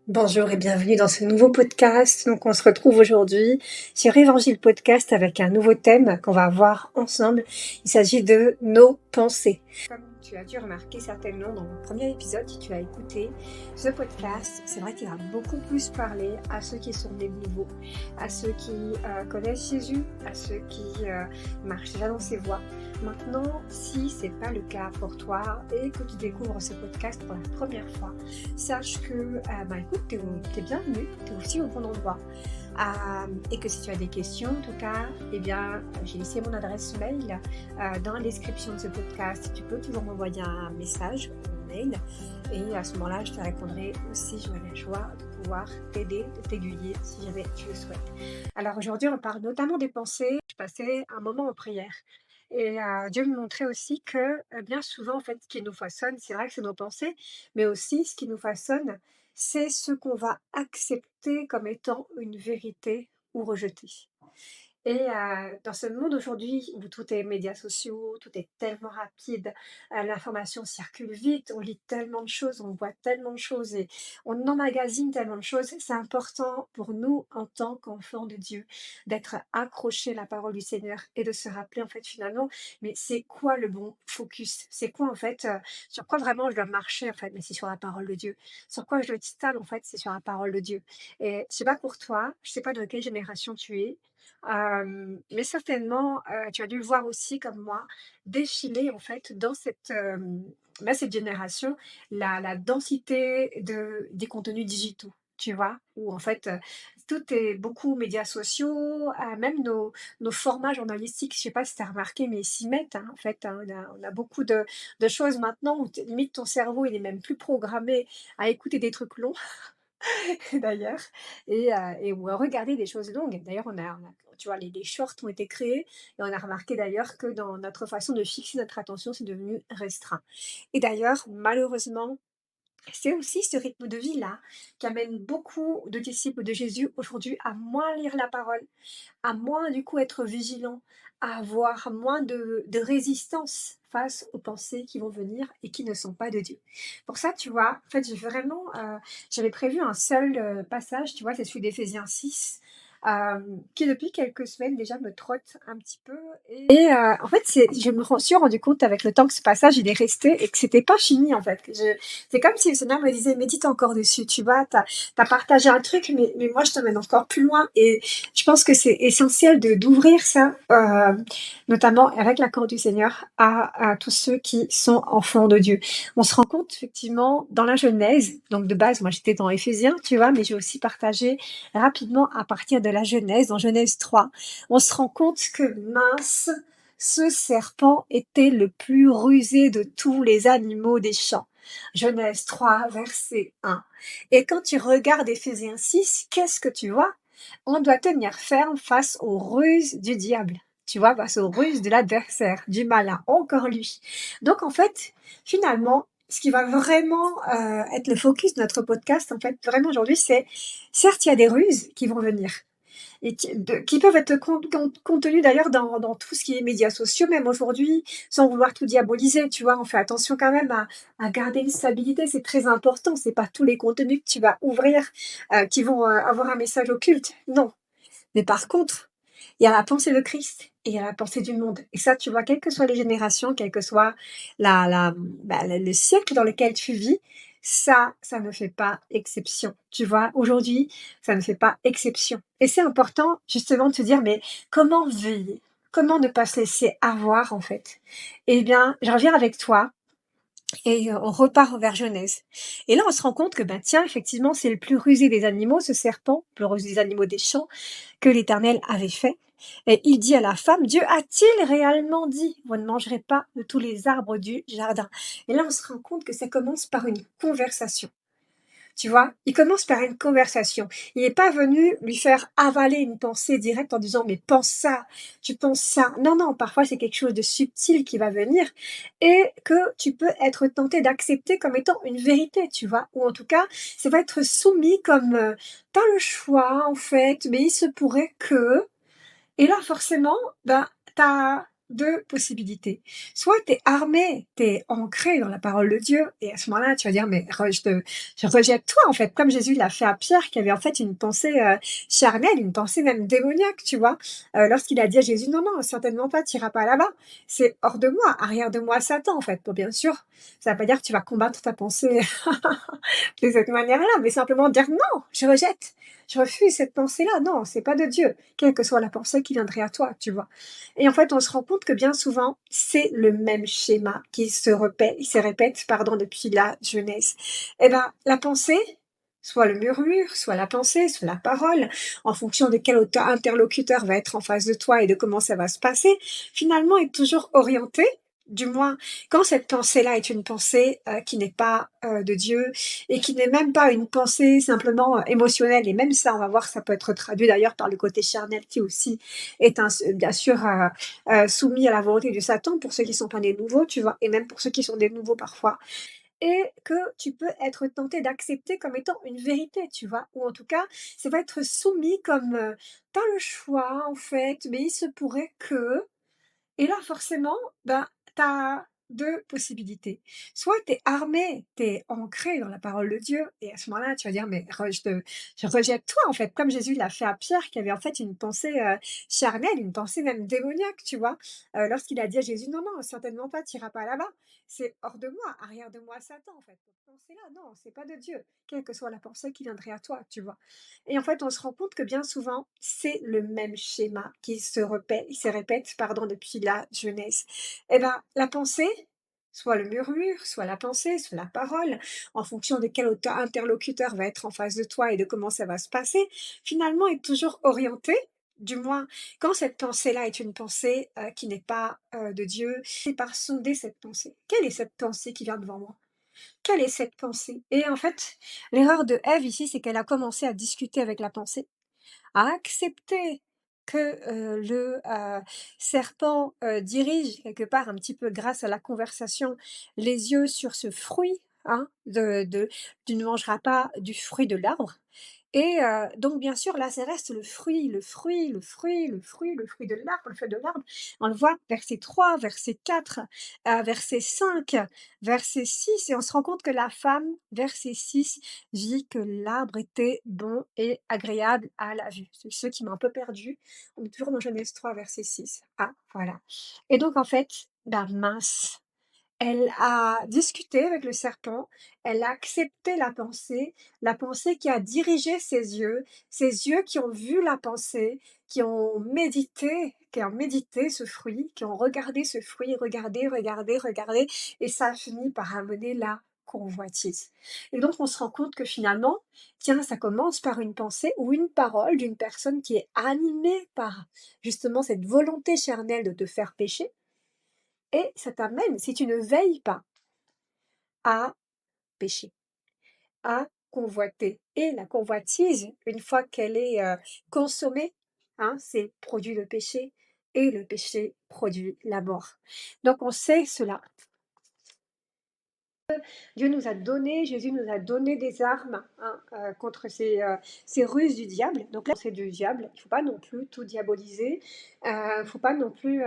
Bonjour et bienvenue dans ce nouveau podcast. Donc, on se retrouve aujourd'hui sur Évangile Podcast avec un nouveau thème qu'on va voir ensemble. Il s'agit de nos pensées. Comme tu as dû remarquer certainement dans mon premier épisode, si tu as écouté ce podcast, c'est vrai qu'il va beaucoup plus parler à ceux qui sont des nouveaux, à ceux qui connaissent Jésus, à ceux qui marchent déjà dans ses voies. Maintenant, si c'est pas le cas pour toi et que tu découvres ce podcast pour la première fois, sache que, écoute, t'es bienvenue, t'es aussi au bon endroit. Et que si tu as des questions, en tout cas, j'ai laissé mon adresse mail dans la description de ce podcast. Tu peux toujours m'envoyer un message, un mail, et à ce moment-là, je te répondrai aussi. J'aurai la joie de pouvoir t'aider, de t'aiguiller si jamais tu le souhaites. Alors aujourd'hui, on parle notamment des pensées. Je passais un moment en prière. Et Dieu me montrait aussi que bien souvent, en fait, ce qui nous façonne, c'est vrai que c'est nos pensées, mais aussi ce qui nous façonne, c'est ce qu'on va accepter comme étant une vérité ou rejeter. Et dans ce monde aujourd'hui où tout est médias sociaux, tout est tellement rapide, l'information circule vite, on lit tellement de choses, on voit tellement de choses et on emmagasine tellement de choses, c'est important pour nous en tant qu'enfants de Dieu d'être accrochés à la parole du Seigneur et de se rappeler en fait finalement, mais c'est quoi le bon focus? C'est quoi en fait, sur quoi vraiment je dois marcher en fait? Mais c'est sur la parole de Dieu. Sur quoi je dois être stable en fait? C'est sur la parole de Dieu. Et je sais pas pour toi, je sais pas de quelle génération tu es, mais certainement, tu as dû le voir aussi comme moi, défiler en fait dans cette génération, la densité des contenus digitaux, tu vois? Où en fait, tout est beaucoup médias sociaux, même nos formats journalistiques, je sais pas si tu as remarqué, mais ils s'y mettent, hein, en fait, hein. On a beaucoup de choses maintenant où t limite ton cerveau, il est même plus programmé à écouter des trucs longs d'ailleurs, et ou à regarder des choses longues. D'ailleurs, tu vois, les shorts ont été créés et on a remarqué d'ailleurs que dans notre façon de fixer notre attention, c'est devenu restreint. Et d'ailleurs, malheureusement, c'est aussi ce rythme de vie-là qui amène beaucoup de disciples de Jésus aujourd'hui à moins lire la parole, à moins du coup être vigilant, à avoir moins de résistance face aux pensées qui vont venir et qui ne sont pas de Dieu. Pour ça, tu vois, en fait, j'avais prévu un seul passage, tu vois, c'est celui d'Éphésiens 6, qui depuis quelques semaines déjà me trotte un petit peu. Et en fait, je suis rendu compte avec le temps que ce passage, il est resté et que c'était pas fini en fait. C'est comme si le Seigneur me disait, médite encore dessus, tu vois, t'as partagé un truc, mais moi je t'emmène encore plus loin. Et je pense que c'est essentiel d'ouvrir ça, notamment avec l'accord du Seigneur, à tous ceux qui sont enfants de Dieu. On se rend compte effectivement dans la Genèse, donc de base, moi j'étais dans Éphésiens, tu vois, mais j'ai aussi partagé rapidement à partir de la Genèse, dans Genèse 3. On se rend compte que mince, ce serpent était le plus rusé de tous les animaux des champs. Genèse 3, verset 1. Et quand tu regardes Éphésiens 6, qu'est-ce que tu vois? On doit tenir ferme face aux ruses du diable. Tu vois, face aux ruses de l'adversaire, du malin, encore lui. Donc en fait, finalement, ce qui va vraiment être le focus de notre podcast, en fait, vraiment aujourd'hui, c'est certes, il y a des ruses qui vont venir et qui peuvent être contenues d'ailleurs dans tout ce qui est médias sociaux, même aujourd'hui, sans vouloir tout diaboliser, tu vois, on fait attention quand même à garder une stabilité, c'est très important, c'est pas tous les contenus que tu vas ouvrir qui vont avoir un message occulte, non. Mais par contre, il y a la pensée de Christ et il y a la pensée du monde. Et ça, tu vois, quelles que soient les générations, quel que soit le siècle dans lequel tu vis, ça ne fait pas exception. Tu vois, aujourd'hui, ça ne fait pas exception. Et c'est important, justement, de se dire, mais comment veiller? Comment ne pas se laisser avoir, en fait? Eh bien, je reviens avec toi et on repart vers Genèse. Et là, on se rend compte que, ben, tiens, effectivement, c'est le plus rusé des animaux, ce serpent, le plus rusé des animaux des champs, que l'Éternel avait fait. Et il dit à la femme, Dieu a-t-il réellement dit, vous ne mangerez pas de tous les arbres du jardin? Et là, on se rend compte que ça commence par une conversation. Tu vois, il commence par une conversation. Il n'est pas venu lui faire avaler une pensée directe en disant, mais pense ça, tu penses ça. Non, non, parfois c'est quelque chose de subtil qui va venir et que tu peux être tenté d'accepter comme étant une vérité, tu vois. Ou en tout cas, ça va être soumis comme, t'as le choix en fait, mais il se pourrait que... Et là, forcément, ben, t'as deux possibilités. Soit tu es armé, tu es ancré dans la parole de Dieu et à ce moment-là, tu vas dire: «Mais je rejette toi», en fait, comme Jésus l'a fait à Pierre qui avait en fait une pensée, charnelle, une pensée même démoniaque, tu vois? Lorsqu'il a dit à Jésus: «Non, non, certainement pas, tu iras pas là-bas. C'est hors de moi, arrière de moi Satan», en fait. Bon, bien sûr, ça ne veut pas dire que tu vas combattre ta pensée de cette manière-là, mais simplement dire: «Non, je rejette, je refuse cette pensée-là. Non, c'est pas de Dieu», quelle que soit la pensée qui viendrait à toi, tu vois? Et en fait, on se rend compte que bien souvent, c'est le même schéma qui se répète, pardon, depuis la jeunesse. Et ben, la pensée, soit le murmure, soit la pensée, soit la parole, en fonction de quel interlocuteur va être en face de toi et de comment ça va se passer, finalement est toujours orientée, du moins quand cette pensée-là est une pensée qui n'est pas de Dieu et qui n'est même pas une pensée simplement émotionnelle, et même ça, on va voir, ça peut être traduit d'ailleurs par le côté charnel qui aussi est bien sûr soumis à la volonté de Satan pour ceux qui sont pas des nouveaux, tu vois, et même pour ceux qui sont des nouveaux parfois, et que tu peux être tenté d'accepter comme étant une vérité, tu vois, ou en tout cas, ça va être soumis comme t'as le choix en fait, mais il se pourrait que, et là, forcément, ben, tu as 2 possibilités. Soit tu es armé, tu es ancré dans la parole de Dieu et à ce moment-là, tu vas dire: «Mais je rejette toi», en fait, comme Jésus l'a fait à Pierre qui avait en fait une pensée, charnelle, une pensée même démoniaque, tu vois? Lorsqu'il a dit à Jésus: «Non, non, certainement pas, tu iras pas là-bas. C'est hors de moi, arrière de moi Satan», en fait. Cette pensée-là, non, c'est pas de Dieu, quelle que soit la pensée qui viendrait à toi, tu vois? Et en fait, on se rend compte que bien souvent, c'est le même schéma qui se répète, pardon, depuis la jeunesse. Et ben, la pensée, soit le murmure, soit la pensée, soit la parole, en fonction de quel interlocuteur va être en face de toi et de comment ça va se passer, finalement est toujours orientée, du moins quand cette pensée-là est une pensée qui n'est pas de Dieu, c'est par sonder cette pensée. Quelle est cette pensée qui vient devant moi? Quelle est cette pensée? Et en fait, l'erreur de Ève ici, c'est qu'elle a commencé à discuter avec la pensée, à accepter que, le serpent, dirige quelque part un petit peu grâce à la conversation les yeux sur ce fruit, hein, de «Tu ne mangeras pas du fruit de l'arbre», et donc bien sûr, là, ça reste le fruit, le fruit, le fruit, le fruit, le fruit de l'arbre, le fruit de l'arbre. On le voit, verset 3, verset 4, verset 5, verset 6, et on se rend compte que la femme, verset 6, dit que l'arbre était bon et agréable à la vue. C'est ceux qui m'ont un peu perdu. On est toujours dans Genèse 3, verset 6. Ah, voilà. Et donc en fait, bah mince, elle a discuté avec le serpent, elle a accepté la pensée qui a dirigé ses yeux qui ont vu la pensée, qui ont médité ce fruit, qui ont regardé ce fruit, regardé, regardé, regardé, et ça a fini par amener la convoitise. Et donc on se rend compte que finalement, tiens, ça commence par une pensée ou une parole d'une personne qui est animée par justement cette volonté charnelle de te faire pécher, et ça t'amène, si tu ne veilles pas, à pécher, à convoiter. Et la convoitise, une fois qu'elle est consommée, hein, c'est produit le péché, et le péché produit la mort. Donc on sait cela. Dieu nous a donné, Jésus nous a donné des armes, hein, contre ces ruses du diable. Donc là, c'est du diable. Il ne faut pas non plus tout diaboliser. Il ne faut pas non plus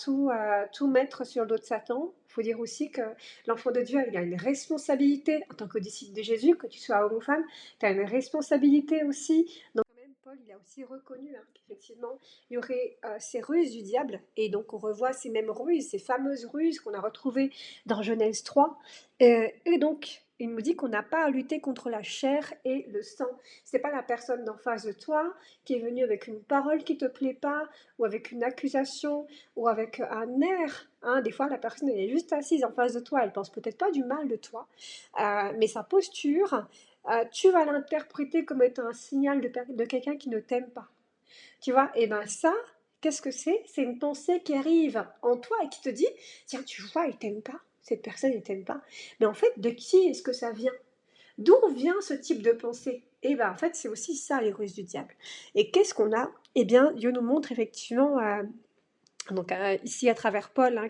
tout mettre sur le dos de Satan. Il faut dire aussi que l'enfant de Dieu, il a une responsabilité en tant que disciple de Jésus, que tu sois homme ou femme. Tu as une responsabilité aussi. Donc même Paul, il a aussi reconnu, hein, qu'effectivement, il y aurait ces ruses du diable. Et donc on revoit ces mêmes ruses, ces fameuses ruses qu'on a retrouvées dans Genèse 3. Et donc, il nous dit qu'on n'a pas à lutter contre la chair et le sang. C'est pas la personne d'en face de toi qui est venue avec une parole qui te plaît pas, ou avec une accusation, ou avec un air. Hein. Des fois, la personne elle est juste assise en face de toi, elle pense peut-être pas du mal de toi, mais sa posture, tu vas l'interpréter comme étant un signal de quelqu'un qui ne t'aime pas. Tu vois? Et ben ça, qu'est-ce que c'est? C'est une pensée qui arrive en toi et qui te dit: «Tiens, tu vois, elle t'aime pas, cette personne, elle t'aime pas». Mais en fait, de qui est-ce que ça vient? D'où vient ce type de pensée? Et ben, en fait, c'est aussi ça les ruses du diable. Et qu'est-ce qu'on a? Eh bien, Dieu nous montre effectivement, Donc ici à travers Paul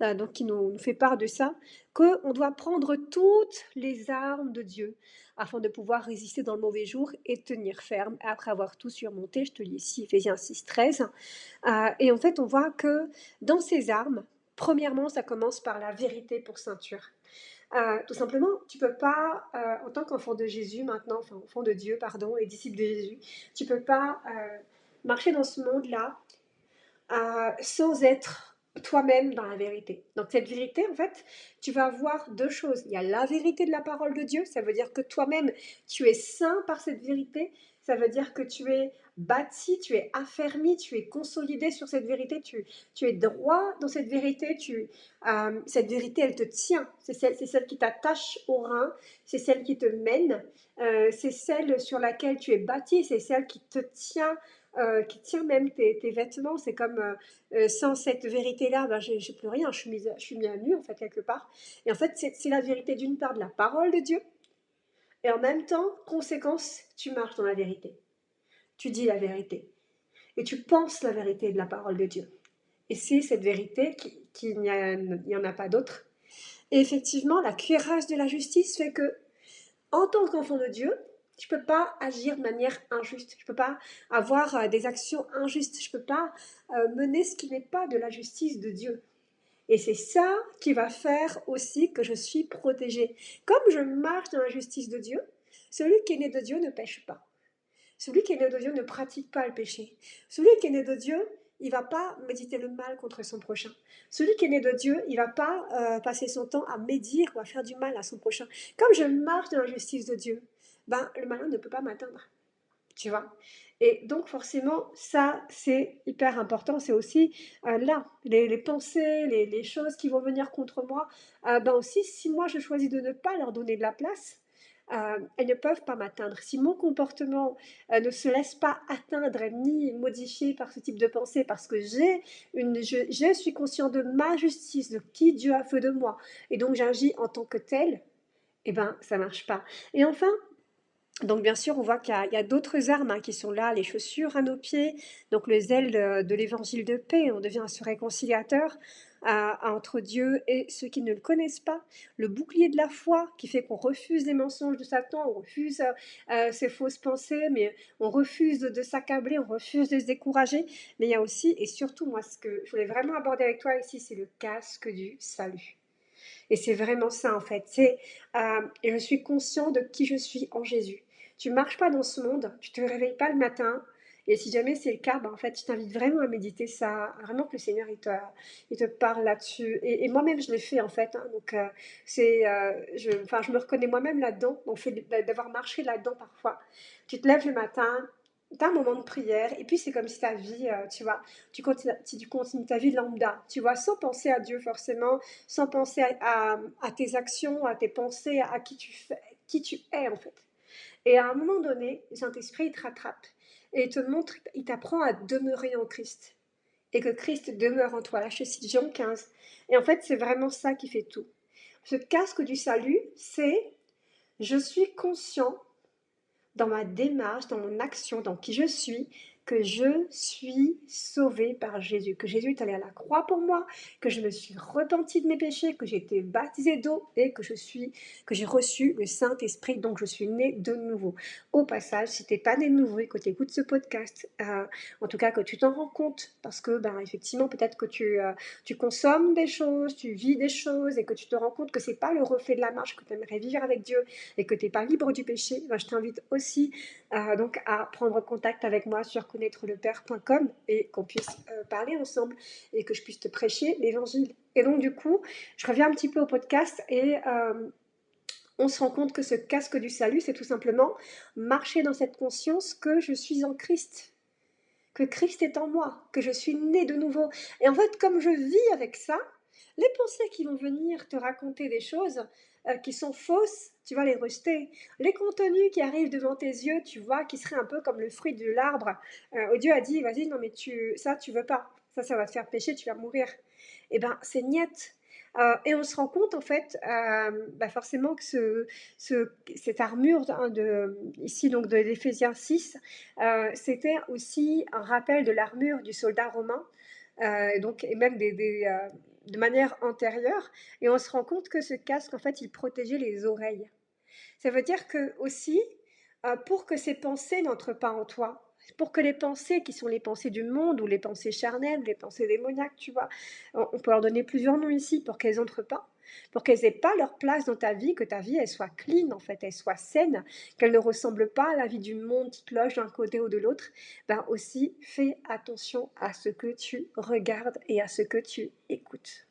donc qui nous fait part de ça, qu'on doit prendre toutes les armes de Dieu afin de pouvoir résister dans le mauvais jour et tenir ferme après avoir tout surmonté. Je te lis ici Ephésiens 6,13. Et en fait on voit que dans ces armes, premièrement ça commence par la vérité pour ceinture. Tout simplement, tu peux pas, en tant qu'enfant de Jésus maintenant, enfin enfant de Dieu, pardon, et disciple de Jésus, tu peux pas marcher dans ce monde-là sans être toi-même dans la vérité. Donc cette vérité, en fait, tu vas avoir deux choses. Il y a la vérité de la parole de Dieu, ça veut dire que toi-même, tu es saint par cette vérité, ça veut dire que tu es bâti, tu es affermi, tu es consolidé sur cette vérité, tu es droit dans cette vérité, cette vérité, elle te tient, c'est celle qui t'attache au rein, c'est celle qui te mène, c'est celle sur laquelle tu es bâti, c'est celle qui tient même tes vêtements. C'est comme sans cette vérité-là, ben, j'ai plus rien, je suis mis à nu en fait quelque part. Et en fait, c'est la vérité d'une part de la parole de Dieu, et en même temps, conséquence, tu marches dans la vérité. Tu dis la vérité. Et tu penses la vérité de la parole de Dieu. Et c'est cette vérité qu'il n'y en a pas d'autre. Et effectivement, la cuirasse de la justice fait que, en tant qu'enfant de Dieu, je ne peux pas agir de manière injuste. Je ne peux pas avoir des actions injustes. Je ne peux pas mener ce qui n'est pas de la justice de Dieu. Et c'est ça qui va faire aussi que je suis protégée. Comme je marche dans la justice de Dieu, celui qui est né de Dieu ne pêche pas. Celui qui est né de Dieu ne pratique pas le péché. Celui qui est né de Dieu, il ne va pas méditer le mal contre son prochain. Celui qui est né de Dieu, il ne va pas passer son temps à médire ou à faire du mal à son prochain. Comme je marche dans la justice de Dieu, ben, le malin ne peut pas m'atteindre. Tu vois. Et donc forcément, ça, c'est hyper important. C'est aussi là, les pensées, les choses qui vont venir contre moi. Ben aussi, si moi, je choisis de ne pas leur donner de la place, elles ne peuvent pas m'atteindre. Si mon comportement ne se laisse pas atteindre ni modifier par ce type de pensée, parce que je suis conscient de ma justice, de qui Dieu a fait de moi, et donc j'agis en tant que tel, eh ben, ça marche pas. Et enfin, donc bien sûr, on voit qu'il y a d'autres armes qui sont là, les chaussures à nos pieds, donc le zèle de l'évangile de paix, on devient ce réconciliateur entre Dieu et ceux qui ne le connaissent pas, le bouclier de la foi qui fait qu'on refuse les mensonges de Satan, on refuse ses fausses pensées, mais on refuse de s'accabler, on refuse de se décourager, mais il y a aussi, et surtout moi ce que je voulais vraiment aborder avec toi ici, c'est le casque du salut. Et c'est vraiment ça en fait. Et je suis conscient de qui je suis en Jésus. Tu marches pas dans ce monde, tu te réveilles pas le matin. Et si jamais c'est le cas, ben en fait, je t'invite vraiment à méditer ça, vraiment que le Seigneur il te parle là-dessus. Et moi-même, je l'ai fait en fait. Hein, donc je me reconnais moi-même là-dedans, donc fait d'avoir marché là-dedans parfois. Tu te lèves le matin, tu as un moment de prière, et puis c'est comme si ta vie, tu vois, tu continues ta vie lambda, tu vois, sans penser à Dieu forcément, sans penser à tes actions, à tes pensées, à qui tu es en fait. Et à un moment donné, le Saint-Esprit il te rattrape et il te montre, il t'apprend à demeurer en Christ et que Christ demeure en toi. Là, je cite Jean 15. Et en fait, c'est vraiment ça qui fait tout. Ce casque du salut, c'est je suis conscient dans ma démarche, dans mon action, dans qui je suis, que je suis sauvée par Jésus, que Jésus est allé à la croix pour moi, que je me suis repentie de mes péchés, que j'ai été baptisée d'eau et que j'ai reçu le Saint-Esprit, donc je suis née de nouveau. Au passage, si tu n'es pas née de nouveau et que tu écoutes ce podcast, en tout cas que tu t'en rends compte, parce que effectivement peut-être que tu consommes des choses, tu vis des choses et que tu te rends compte que c'est pas le reflet de la marche que tu aimerais vivre avec Dieu et que tu n'es pas libre du péché, je t'invite aussi donc à prendre contact avec moi sur connaîtrelepère.com et qu'on puisse parler ensemble et que je puisse te prêcher l'évangile. Et donc du coup, je reviens un petit peu au podcast et on se rend compte que ce casque du salut, c'est tout simplement marcher dans cette conscience que je suis en Christ, que Christ est en moi, que je suis née de nouveau. Et en fait, comme je vis avec ça, les pensées qui vont venir te raconter des choses qui sont fausses, tu vas les rejeter. Les contenus qui arrivent devant tes yeux, tu vois, qui seraient un peu comme le fruit de l'arbre. Dieu a dit, vas-y, non mais ça, tu veux pas. Ça va te faire pécher, tu vas mourir. Eh ben, c'est niette. Et on se rend compte en fait, forcément que cette armure ici donc de l'Éphésiens 6, c'était aussi un rappel de l'armure du soldat romain et même de manière antérieure. Et on se rend compte que ce casque, en fait, il protégeait les oreilles. Ça veut dire que aussi, pour que ces pensées n'entrent pas en toi, pour que les pensées qui sont les pensées du monde ou les pensées charnelles, les pensées démoniaques, tu vois, on peut leur donner plusieurs noms ici pour qu'elles n'entrent pas, pour qu'elles n'aient pas leur place dans ta vie, que ta vie elle soit clean en fait, elle soit saine, qu'elle ne ressemble pas à la vie du monde qui cloche d'un côté ou de l'autre. Ben aussi, fais attention à ce que tu regardes et à ce que tu écoutes.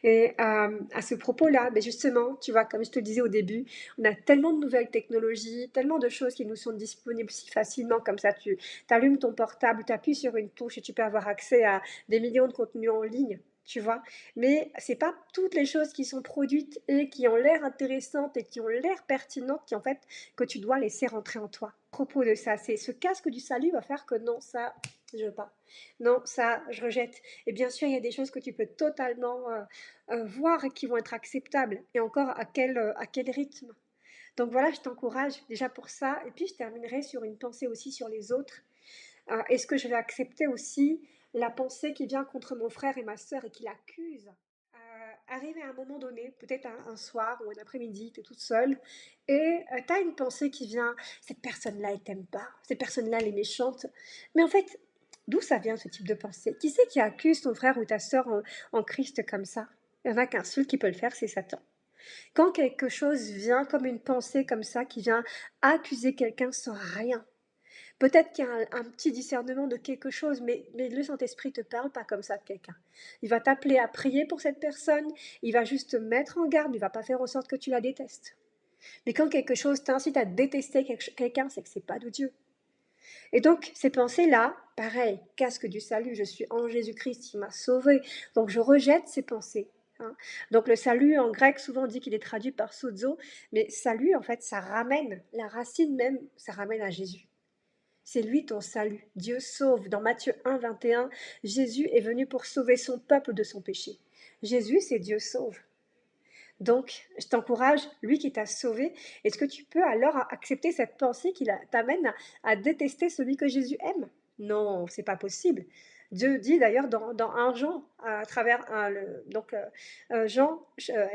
Et à ce propos-là, ben justement, tu vois, comme je te le disais au début, on a tellement de nouvelles technologies, tellement de choses qui nous sont disponibles si facilement, comme ça, tu allumes ton portable, tu appuies sur une touche et tu peux avoir accès à des millions de contenus en ligne. Tu vois, mais c'est pas toutes les choses qui sont produites et qui ont l'air intéressantes et qui ont l'air pertinentes qui en fait que tu dois laisser rentrer en toi. À propos de ça, c'est ce casque du salut va faire que non, ça, je veux pas. Non, ça, je rejette. Et bien sûr, il y a des choses que tu peux totalement voir et qui vont être acceptables. Et encore, à quel rythme. Donc voilà, je t'encourage déjà pour ça. Et puis, je terminerai sur une pensée aussi sur les autres. Est-ce que je vais accepter aussi la pensée qui vient contre mon frère et ma sœur et qui l'accuse arriver à un moment donné, peut-être un soir ou un après-midi, tu es toute seule, et tu as une pensée qui vient, cette personne-là, elle t'aime pas, cette personne-là, elle est méchante. Mais en fait, d'où ça vient ce type de pensée? Qui c'est qui accuse ton frère ou ta sœur en Christ comme ça? Il n'y en a qu'un seul qui peut le faire, c'est Satan. Quand quelque chose vient comme une pensée comme ça, qui vient accuser quelqu'un sans rien, peut-être qu'il y a un petit discernement de quelque chose, mais le Saint-Esprit ne te parle pas comme ça de quelqu'un. Il va t'appeler à prier pour cette personne, il va juste te mettre en garde, il ne va pas faire en sorte que tu la détestes. Mais quand quelque chose t'incite à détester quelqu'un, c'est que c'est pas de Dieu. Et donc, ces pensées-là, pareil, casque du salut, je suis en Jésus-Christ, il m'a sauvé. Donc, je rejette ces pensées. Hein. Donc, le salut, en grec, souvent on dit qu'il est traduit par sozo, mais salut, en fait, ça ramène, la racine même, ça ramène à Jésus. C'est lui ton salut. Dieu sauve. Dans Matthieu 1, 21, Jésus est venu pour sauver son peuple de son péché. Jésus, c'est Dieu sauve. Donc, je t'encourage, lui qui t'a sauvé, est-ce que tu peux alors accepter cette pensée qui t'amène à détester celui que Jésus aime? Non, c'est pas possible. Dieu dit d'ailleurs dans 1 Jean, à travers Jean,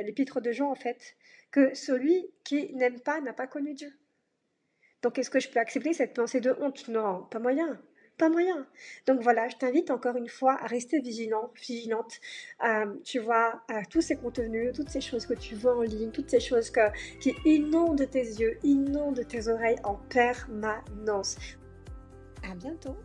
l'épître de Jean en fait, que celui qui n'aime pas n'a pas connu Dieu. Donc, est-ce que je peux accepter cette pensée de honte? Non, pas moyen. Pas moyen. Donc voilà, je t'invite encore une fois à rester vigilante, tu vois, à tous ces contenus, toutes ces choses que tu vois en ligne, toutes ces choses qui inondent tes yeux, inondent tes oreilles en permanence. À bientôt.